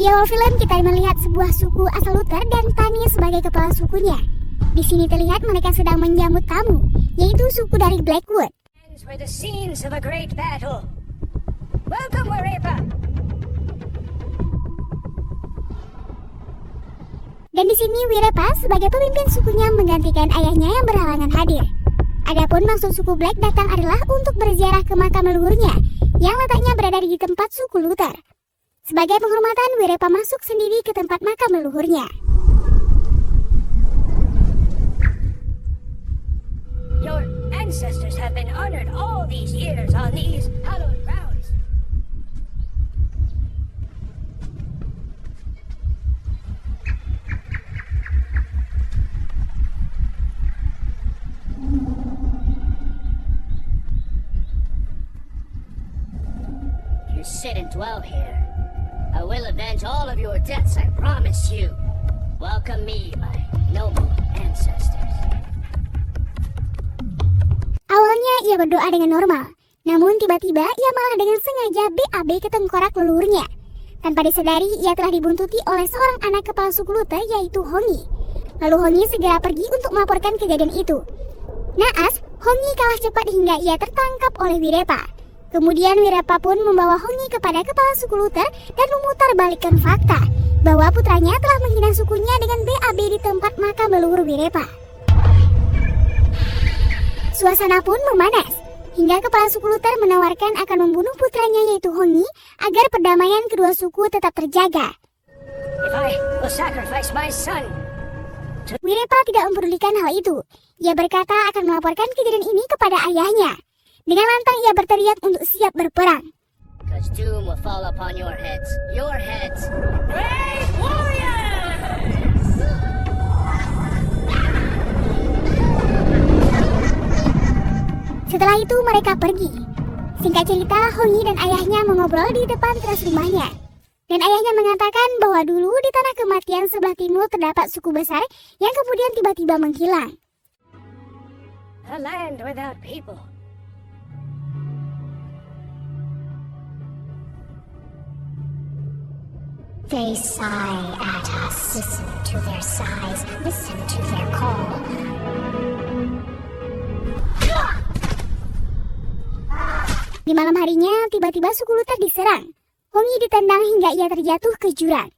Di awal film kita melihat sebuah suku asal Luther dan Tani sebagai kepala sukunya. Di sini terlihat mereka sedang menyambut tamu, yaitu suku dari Blackwood. Were the scenes of a great battle. Welcome, Wirepa. Dan di sini Wirepa sebagai pemimpin sukunya menggantikan ayahnya yang berhalangan hadir. Adapun maksud suku Black datang adalah untuk berziarah ke makam leluhurnya yang letaknya berada di tempat suku Luther. Sebagai penghormatan, Wirepa masuk sendiri ke tempat makam leluhurnya. Your ancestors have been honored all these years on these hallowed grounds. You sit and dwell here. I will avenge all of your debts, I promise you. Welcome me, my noble ancestors. Awalnya ia berdoa dengan normal, namun tiba-tiba ia malah dengan sengaja BAB ke tengkorak leluhurnya. Tanpa disadari, ia telah dibuntuti oleh seorang anak kepala suku Luther yaitu Hongi. Lalu Hongi segera pergi untuk melaporkan kejadian itu. Naas, Hongi kalah cepat hingga ia tertangkap oleh Wirepa. Kemudian Wirepa pun membawa Hongi kepada kepala suku Luther dan memutarbalikkan fakta bahwa putranya telah menghina sukunya dengan BAB di tempat makam leluhur Wirepa. Suasana pun memanas, hingga kepala suku Luther menawarkan akan membunuh putranya yaitu Hongi agar perdamaian kedua suku tetap terjaga. If I will sacrifice my son. Wirepa tidak mempedulikan hal itu. Ia berkata akan melaporkan kejadian ini kepada ayahnya. Dengan lantang ia berteriak untuk siap berperang. Because doom will fall upon your heads. Your heads. Brave warriors! Setelah itu mereka pergi. Singkat cerita, Hongi dan ayahnya mengobrol di depan teras rumahnya. Dan ayahnya mengatakan bahwa dulu di tanah kematian sebelah timur terdapat suku besar yang kemudian tiba-tiba menghilang. A land without people. They sigh at us. Listen to their sighs. Listen to their call. Di malam harinya, tiba-tiba suku Luther diserang. Hongi ditendang hingga ia terjatuh ke jurang.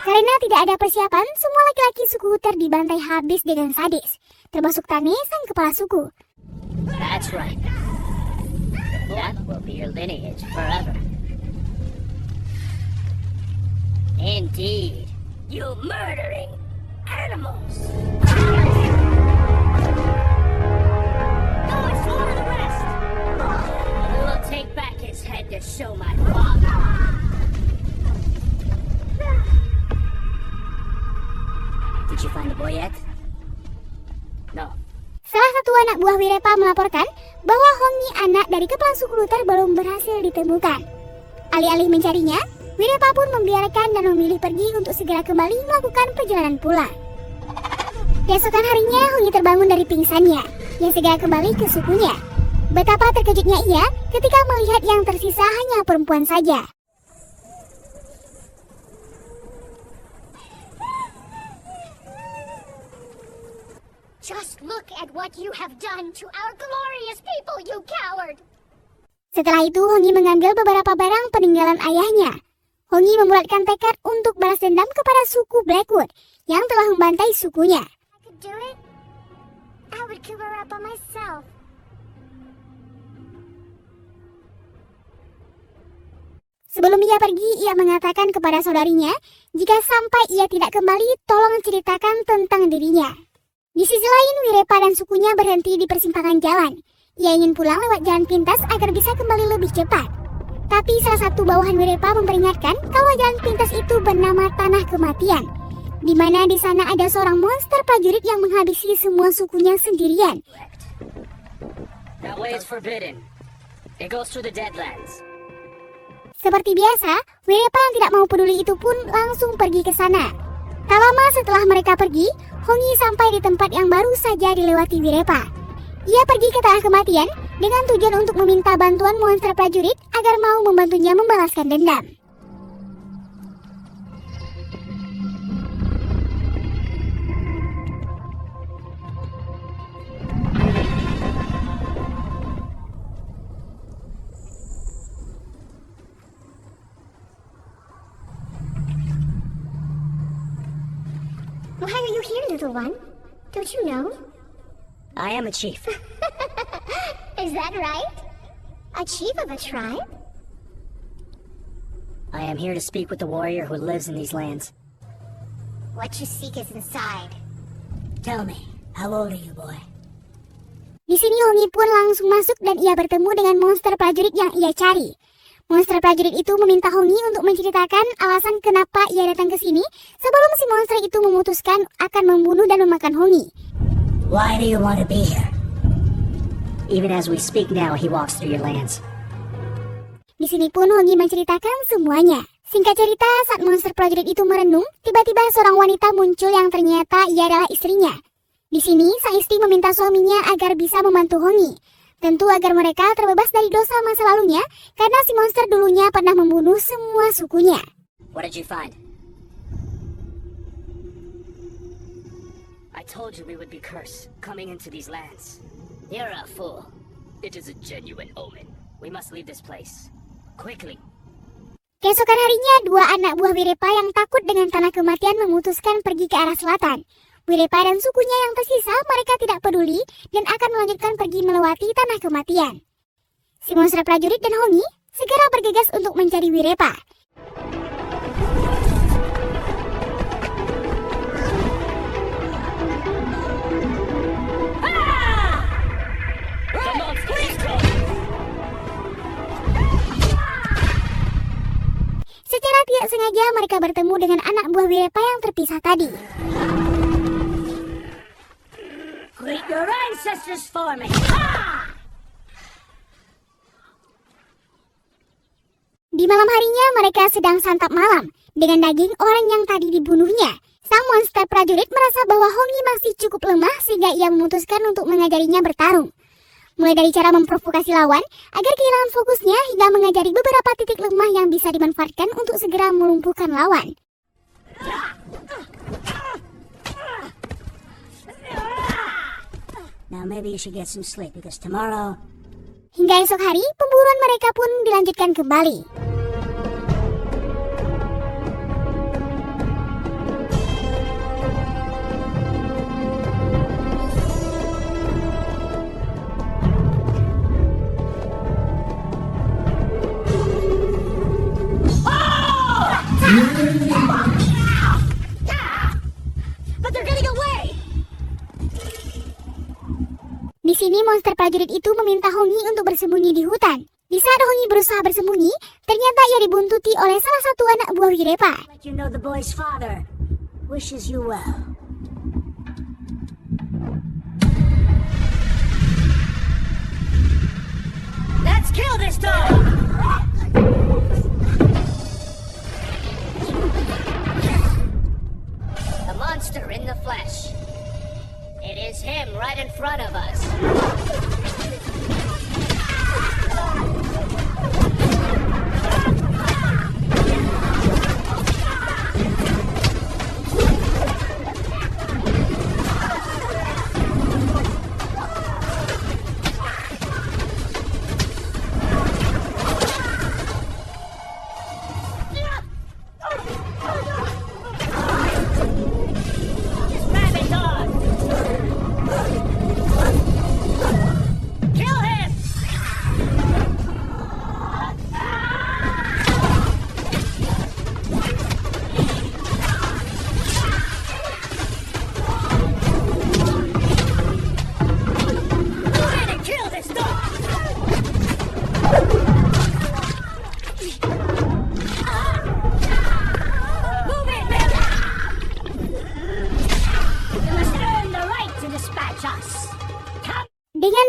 Karena tidak ada persiapan, semua laki-laki suku Luther dibantai habis dengan sadis, termasuk Tane, sang kepala suku. That's right. That will be your lineage forever. Indeed. You murdering animals. Go and slaughter the rest. We will take back his head to show my father. Did you find the boy yet? No. Salah satu anak buah Wirepa melaporkan bahwa Hongi, anak dari kepala suku Luther, belum berhasil ditemukan. Alih-alih mencarinya, Wirepa pun membiarkan dan memilih pergi untuk segera kembali melakukan perjalanan pulang. Keesokan harinya, Hongi terbangun dari pingsannya, yang segera kembali ke sukunya. Betapa terkejutnya ia ketika melihat yang tersisa hanya perempuan saja. Just look at what you have done to our glorious people, you coward! Setelah itu, Hongi mengambil beberapa barang peninggalan ayahnya. Hongi membulatkan tekad untuk balas dendam kepada suku Blackwood yang telah membantai sukunya. I could do it. I would kill Wirepa myself. Sebelum ia pergi, ia mengatakan kepada saudarinya, jika sampai ia tidak kembali, tolong ceritakan tentang dirinya. Di sisi lain, Wirepa dan sukunya berhenti di persimpangan jalan. Ia ingin pulang lewat jalan pintas agar bisa kembali lebih cepat. Tapi salah satu bawahan Wirepa memperingatkan kalau jalan pintas itu bernama Tanah Kematian, di mana di sana ada seorang monster prajurit yang menghabisi semua sukunya sendirian. That way is forbidden. It goes through the Deadlands. Seperti biasa, Wirepa yang tidak mau peduli itu pun langsung pergi ke sana. Tak lama setelah mereka pergi, Hongi sampai di tempat yang baru saja dilewati Wirepa. Ia pergi ke Tanah Kematian dengan tujuan untuk meminta bantuan monster prajurit agar mau membantunya membalaskan dendam. Why are you here, little one? Don't you know? I am a chief. Is that right? A chief of a tribe? I am here to speak with the warrior who lives in these lands. What you seek is inside. Tell me, how old are you, boy? Di sini Hongi pun langsung masuk dan ia bertemu dengan monster prajurit yang ia cari. Monster prajurit itu meminta Hongi untuk menceritakan alasan kenapa ia datang ke sini sebelum si monster itu memutuskan akan membunuh dan memakan Hongi. Why do you want to be here? Even as we speak now, he walks through your lands. Di sini pun Hongi menceritakan semuanya. Singkat cerita, saat monster prajurit itu merenung, tiba-tiba seorang wanita muncul yang ternyata ia adalah istrinya. Di sini, sang istri meminta suaminya agar bisa membantu Hongi. Tentu agar mereka terbebas dari dosa masa lalunya, karena si monster dulunya pernah membunuh semua sukunya. What did you find? I told you we would be cursed, coming into these lands. You're a fool. It is a genuine omen. We must leave this place. Quickly. Keesokan harinya, dua anak buah Wirepa yang takut dengan Tanah Kematian memutuskan pergi ke arah selatan. Wirepa dan sukunya yang tersisa mereka tidak peduli dan akan melanjutkan pergi melewati Tanah Kematian. Si monster prajurit dan Hongi segera bergegas untuk mencari Wirepa. Secara tidak sengaja mereka bertemu dengan anak buah Wirepa yang terpisah tadi. Greet your ancestors for me! Di malam harinya mereka sedang santap malam dengan daging orang yang tadi dibunuhnya. Sang monster prajurit merasa bahwa Hongi masih cukup lemah sehingga ia memutuskan untuk mengajarinya bertarung. Mulai dari cara memprovokasi lawan agar kehilangan fokusnya hingga mengajari beberapa titik lemah yang bisa dimanfaatkan untuk segera melumpuhkan lawan. Now maybe you should get some sleep because tomorrow... Hingga esok hari, pemburuan mereka pun dilanjutkan kembali. But they're getting away! Di sini monster prajurit itu meminta Hongi untuk bersembunyi di hutan. Di saat Hongi berusaha bersembunyi, ternyata ia dibuntuti oleh salah satu anak buah Wirepa. Let you know the boy's father wishes you well. Let's kill this dog! The monster in the flesh. It is him right in front of us.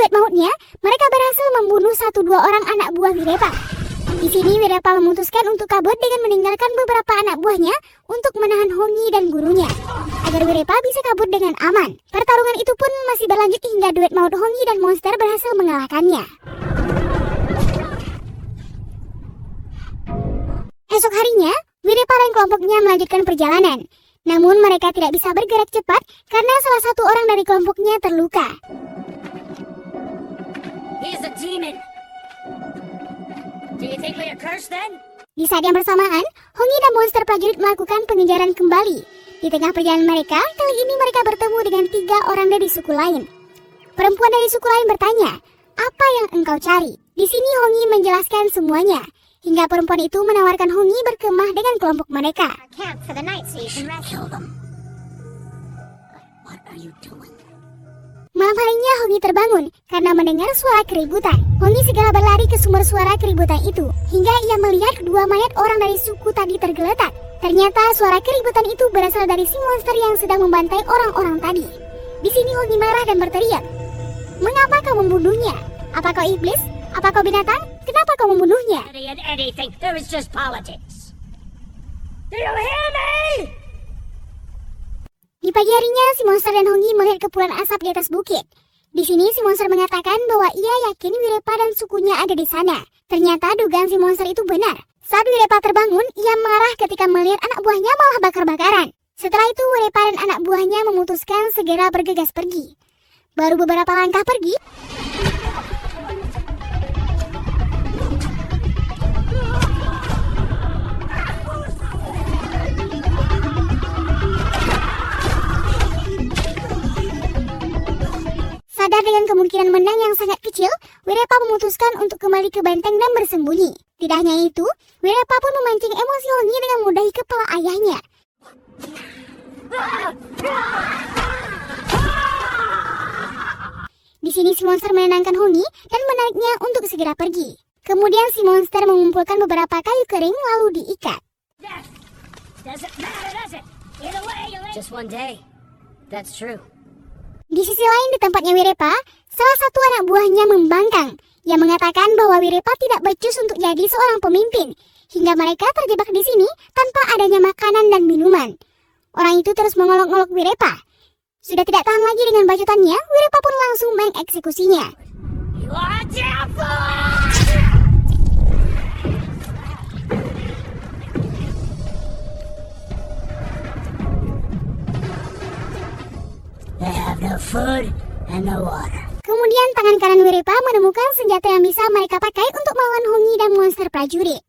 duet mautnya, mereka berhasil membunuh 1-2 orang anak buah Wirepa. Di sini Wirepa memutuskan untuk kabur dengan meninggalkan beberapa anak buahnya untuk menahan Hongi dan gurunya, agar Wirepa bisa kabur dengan aman. Pertarungan itu pun masih berlanjut hingga duet maut Hongi dan monster berhasil mengalahkannya. Esok harinya, Wirepa dan kelompoknya melanjutkan perjalanan. Namun mereka tidak bisa bergerak cepat karena salah satu orang dari kelompoknya terluka. He's a demon. Do you think we are cursed then? Di saat yang bersamaan, Hongi dan monster prajurit melakukan pengejaran kembali. Di tengah perjalanan mereka, kali ini mereka bertemu dengan 3 orang dari suku lain. Perempuan dari suku lain bertanya, "Apa yang engkau cari?" Di sini Hongi menjelaskan semuanya, hingga perempuan itu menawarkan Hongi berkemah dengan kelompok mereka. Camp for the night so you can rest. Kill them. What are you doing? Malam harinya Hongi terbangun karena mendengar suara keributan. Hongi segera berlari ke sumber suara keributan itu, hingga ia melihat 2 mayat orang dari suku tadi tergeletak. Ternyata suara keributan itu berasal dari si monster yang sedang membantai orang-orang tadi. Di sini Hongi marah dan berteriak, "Mengapa kau membunuhnya? Apa kau iblis? Apa kau binatang? Kenapa kau membunuhnya?" In anything, there is just politics. Do you hear me? Di pagi harinya, si monster dan Hongi melihat kepulan asap di atas bukit. Di sini si monster mengatakan bahwa ia yakin Wirepa dan sukunya ada di sana. Ternyata dugaan si monster itu benar. Saat Wirepa terbangun, ia marah ketika melihat anak buahnya malah bakar-bakaran. Setelah itu Wirepa dan anak buahnya memutuskan segera bergegas pergi. Baru beberapa langkah pergi, sadar dengan kemungkinan menang yang sangat kecil, Wirepa memutuskan untuk kembali ke benteng dan bersembunyi. Tidak hanya itu, Wirepa pun memancing emosi Hongi dengan mudahi kepala ayahnya. Di sini si monster menenangkan Hongi dan menariknya untuk segera pergi. Kemudian si monster mengumpulkan beberapa kayu kering lalu diikat. Death doesn't matter, does it? Either way, just one day. That's true. Di sisi lain di tempatnya Wirepa, salah satu anak buahnya membangkang. Ia mengatakan bahwa Wirepa tidak becus untuk jadi seorang pemimpin, hingga mereka terjebak di sini tanpa adanya makanan dan minuman. Orang itu terus mengolok-olok Wirepa. Sudah tidak tahan lagi dengan bacotannya, Wirepa pun langsung mengeksekusinya. You are devil! They have no food and no water. Kemudian tangan kanan Wirepa menemukan senjata yang bisa mereka pakai untuk melawan Hongi dan monster prajurit.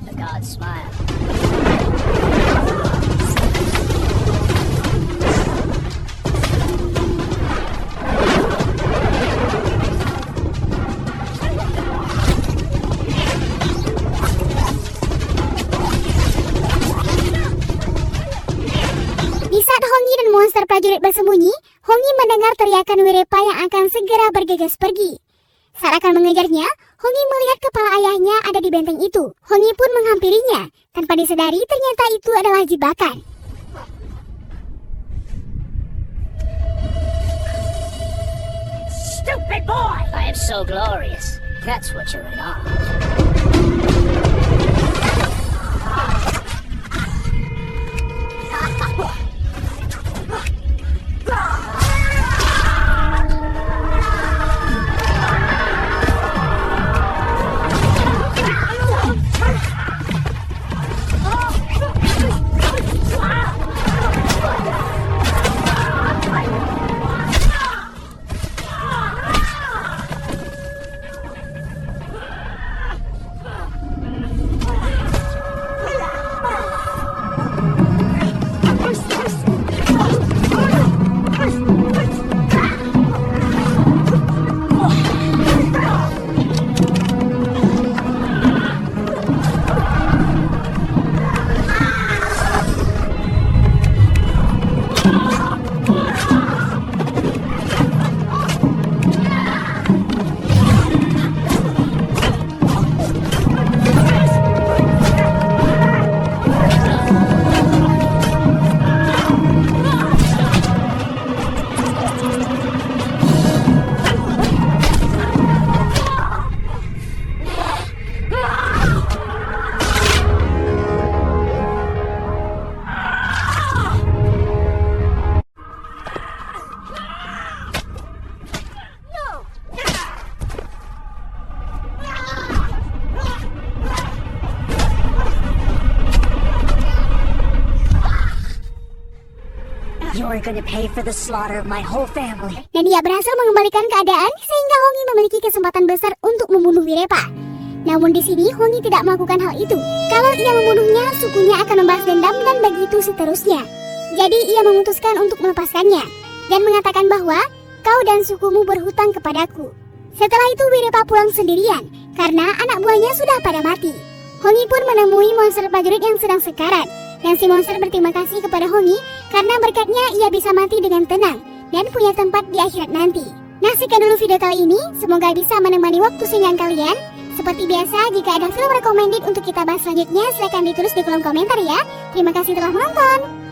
The gods smile. Hongi dan monster prajurit bersembunyi, Hongi mendengar teriakan Wirepa yang akan segera bergegas pergi. Saat akan mengejarnya, Hongi melihat kepala ayahnya ada di benteng itu. Hongi pun menghampirinya. Tanpa disadari, ternyata itu adalah jebakan. Stupid boy! I am so glorious. That's what you're not. are gonna pay for the slaughter of my whole family. Dan ia berhasil mengembalikan keadaan sehingga Hongi memiliki kesempatan besar untuk membunuh Wirepa. Namun di sini Hongi tidak melakukan hal itu. Kalau ia membunuhnya, sukunya akan membalas dendam dan begitu seterusnya. Jadi ia memutuskan untuk melepaskannya dan mengatakan bahwa kau dan sukumu berhutang kepadaku. Setelah itu Wirepa pulang sendirian karena anak buahnya sudah pada mati. Hongi pun menemui monster prajurit yang sedang sekarat. Dan si monster berterima kasih kepada Hongi karena berkatnya ia bisa mati dengan tenang dan punya tempat di akhirat nanti. Nah, sekian dulu video kali ini. Semoga bisa menemani waktu senggang kalian. Seperti biasa, jika ada film recommended untuk kita bahas selanjutnya, silahkan ditulis di kolom komentar ya. Terima kasih telah menonton.